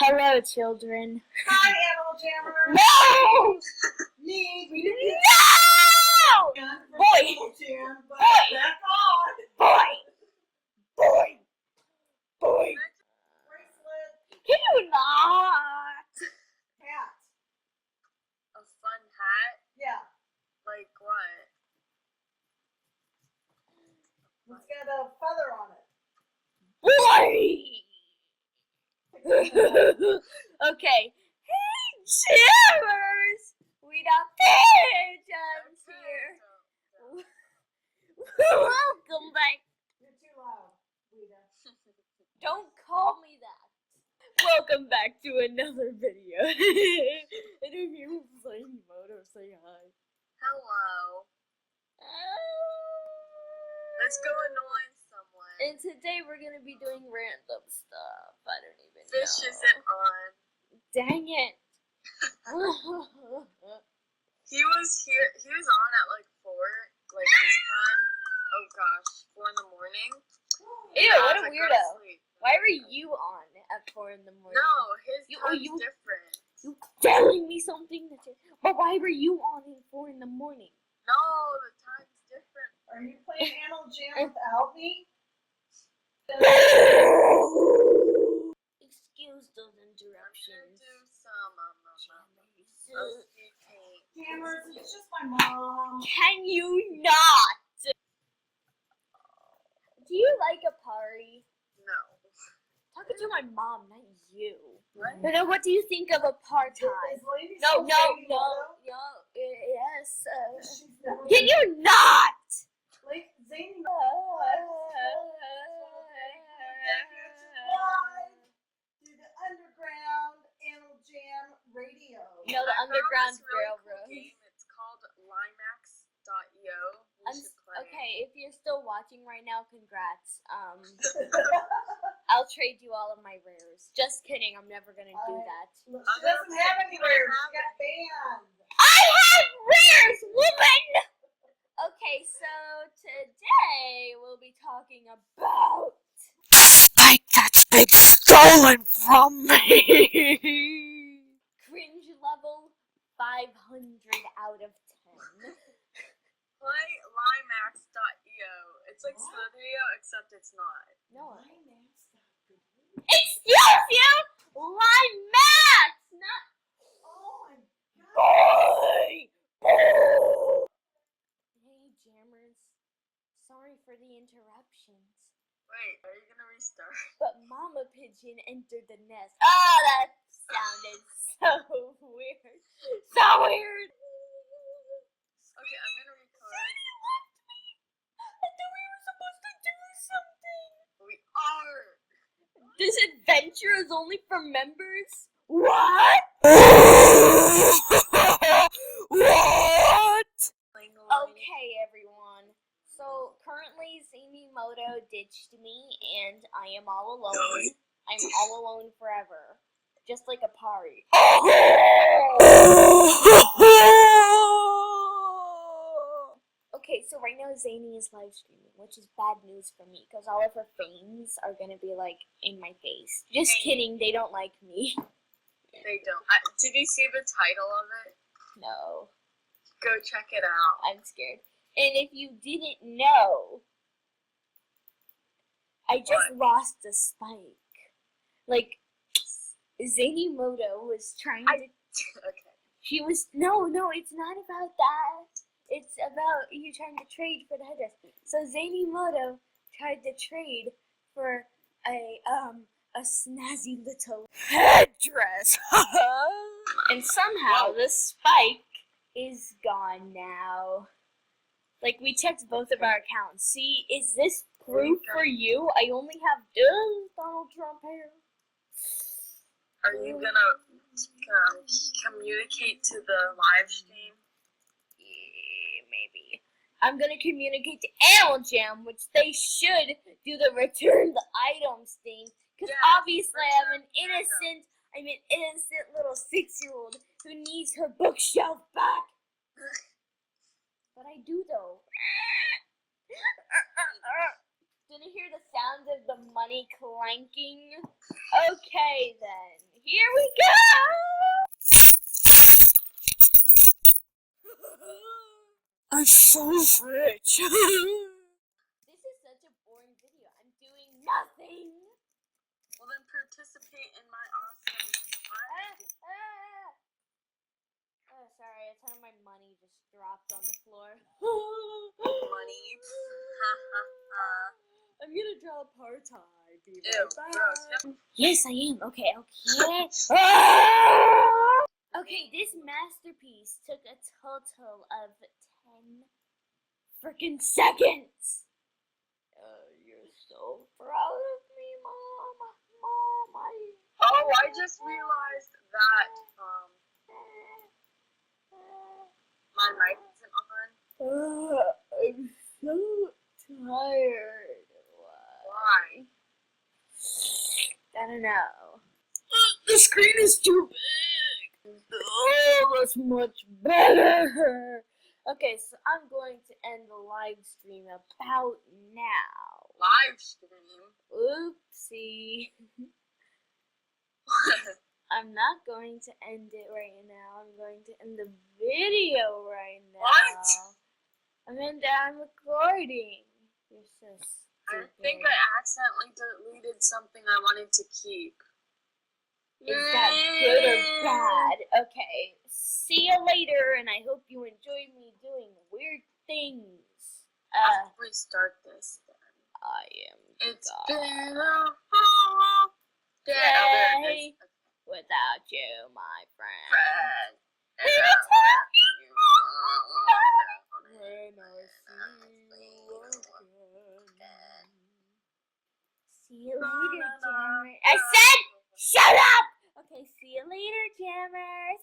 Hello, children. Hi, Animal Jammer. No! We didn't get No! Boy! Animal Jam, but Boy! back on. Boy! Boy! Boy! Bracelet. Can you not? Hat. A fun hat? Yeah. Like what? It's got a feather on it. Boy! Okay. Hey, Jammers! We got pigeons here. Welcome back. You're too loud, Rita. Don't call me that. Welcome back to another video. And if you're playing Moto, say hi. Hello. Let's go annoy someone. And today we're gonna be doing random stuff. I don't even know. Fish isn't on. Dang it. He was here. He was on at like 4, like his time. Oh gosh, 4 in the morning. Ew, And I what was a like, go to weirdo. sleep. Why were you on at 4 in the morning? No, his You- time's you- different. You telling me something that you, but why were you on at 4 in the morning? No, the time's different. Are you playing Animal Jam without me? Excuse those I'm gonna interruptions. do some paint. Jammers, it's just my mom. Can you not? Do you like a party? No. Talking to my mom, not you. What? But what do you think of a party? Is Lady No, still no, saying no, Moto? no. Yes. She's never Can you not? Like, Zany through the underground Animal Jam radio. No, the I found Underground this really Railroad. Cool game. It's called Limax.io. We should play. Okay, if you're still watching right now, congrats. I'll trade you all of my rares. Just kidding, I'm never gonna do that. She doesn't have anywhere. She got banned. I have rares, woman! Okay, so today we'll be talking about Spike that's been stolen from me. Cringe level 500 out of 10. Play Limax.io. It's like Slither.io, except it's not. No. Excuse you! Limax! Not Oh my god. boy! Hey, Jammers. Sorry for the interruptions. Wait, are you gonna restart? But Mama Pigeon entered the nest. Oh, that sounded so weird. So weird. Okay, I'm gonna record. Sadie left me. I thought we were supposed to do something. We are. This adventure is only for members? What? What? Okay, everyone. So currently, Zany Moto ditched me, and I am all alone. I'm all alone forever, just like a party. Okay, so right now Zany is live streaming, which is bad news for me because all of her fans are gonna be like in my face. Just kidding, they don't like me. They don't. Did you see the title of it? No. Go check it out. I'm scared. And if you didn't know, I just lost a spike. Like, Zany Moto was trying to... Okay. She was... No, it's not about that. It's about you trying to trade for the headdress. So Zany Moto tried to trade for a snazzy little headdress. And somehow the spike is gone now. Like, we checked both of our accounts. See, is this proof for you? I only have Donald Trump hair. Are you gonna communicate to the live stream? Yeah, maybe. I'm gonna communicate to Animal Jam, which they should do the return the items thing. Because obviously I'm an innocent little 6-year-old who needs her bookshelf back. But I do though. Did you hear the sound of the money clanking? Okay then. Here we go! I'm so rich. This is such a boring video. I'm doing nothing. Well, then participate in my awesome Oh, sorry. A ton of my money just dropped on the floor. money. I'm gonna draw a partie. Be Ew, right back. gross. Yes, I am. Okay. Okay, this masterpiece took a total of 10 freaking seconds. You're so proud of me, Mom. Oh, I just realized that my mic isn't on. I'm so tired. Why? I don't know. The screen is too big. Oh, that's much better. Okay, so I'm going to end the live stream about now. Live stream? Oopsie. I'm not going to end it right now. I'm going to end the video right now. What? I'm recording. You're so I stupid. think I accidentally deleted something I wanted to keep. Is that good or bad? Okay. See you later, and I hope you enjoyed me doing weird things. I have to restart this then. I am It's God. been a whole day Without you, my friend. friend. When I see you again. See you later, jammers. I said, shut up! Okay, see you later, jammers.